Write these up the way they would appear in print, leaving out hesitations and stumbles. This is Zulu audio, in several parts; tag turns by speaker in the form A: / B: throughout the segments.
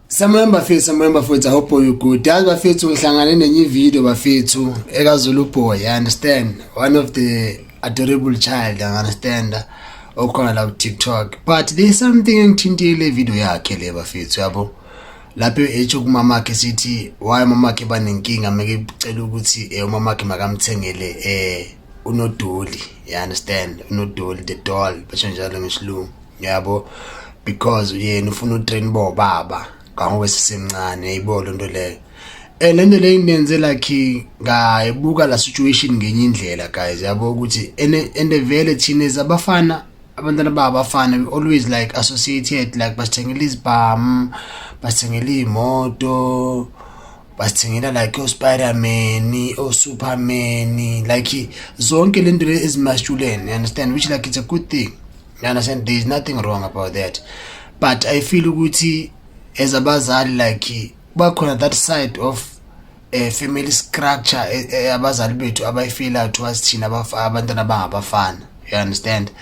A: Samoyeni bafethu, I hope you good. Yazi bafethu ngihlangane nenye video bafethu ekaZulu boy, you understand? One of the adorable child, you understand? Okhona la TikTok. But there's something engithintile video yakhe le bafethu yabo. Lapho echo kumamakhe sithi why mamakhe banenkinga make ecela ukuthi umamakhe makamthengele unodoli, you understand? Unodoli the doll basho njalo ngesilungu yabo, because yena ufuna utrain bo baba kangobe sisemncane yayibona into leyo. Lento le inenze like ngayibuka la situation ngenye indlela guys yabo ukuthi ende vele thina ezabafana abantwana babafana we always like associated like basithengela izibhamu, basithengela imoto, basithengela like Spider-Man, Superman, like zonke lento ezimasculine, you understand, which like it's a good thing, you understand, there is nothing wrong about that. But I feel ukuthi as abazali like bakhona that side of family structure abazali bethu abayifila towards thina abantwana bangabafana, you understand.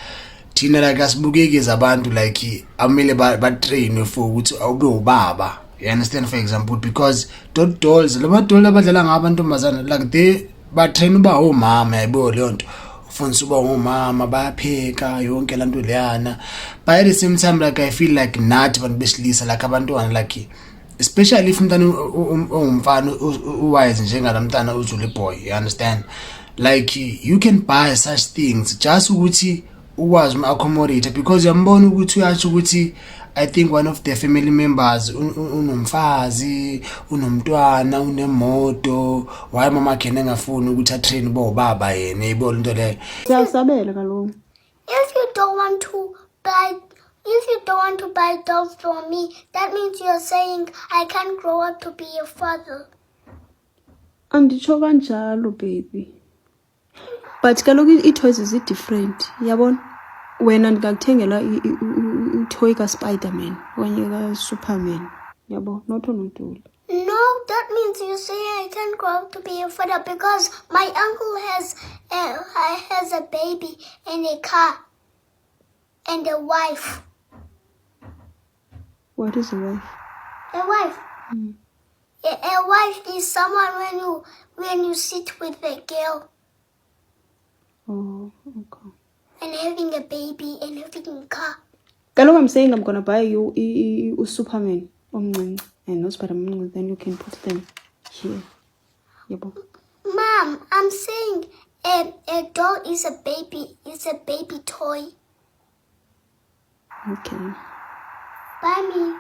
A: Thina like asibukeki zabantu like amele ba train for ukuthi awube ubaba, you understand, for example, because dolls lama dolls abadlala ngabantomazana like they ba train uba omama, yabo leyo nto ufundisa uba omama bayapheka yonke lanto leyana. But at the same time like I feel like nathi bantu besilisa like abantwana like especially if umntana umfana uwise njengalamntana uZulu boy, you understand, like you can buy such things just ukuthi ukwazi accommodate, because yambona ukuthi uyathi ukuthi I think one of the family members unomfazi, unomntwana, unemoto, why mama kene ngafuni ukuthi atrain bo baba yena, yibona into leyo.
B: Siyasabela kaloku.
C: If you don't want to buy dolls for me, that means you're saying I can't grow up to be your father.
B: Anditsho kanjalo baby. But kaloku i-toys is different. Yabona? Wena ndingakuthengela i-toy ka-Spider-Man okanye ka-Superman. Yabo, not onodoli.
C: No, that means you're saying I can't grow up to be your father because my uncle has a baby and a car and a wife.
B: What is a wife?
C: A wife. A wife is someone when you sit with a girl.
B: Oh, okay.
C: And having a baby and having a car.
B: Kaloku I'm saying I'm gonna buy you a Superman omncinci and no Spider-Man, then you can put them here. Yabo.
C: Mom, I'm saying a doll is a baby toy.
B: Okay.
C: Buy me.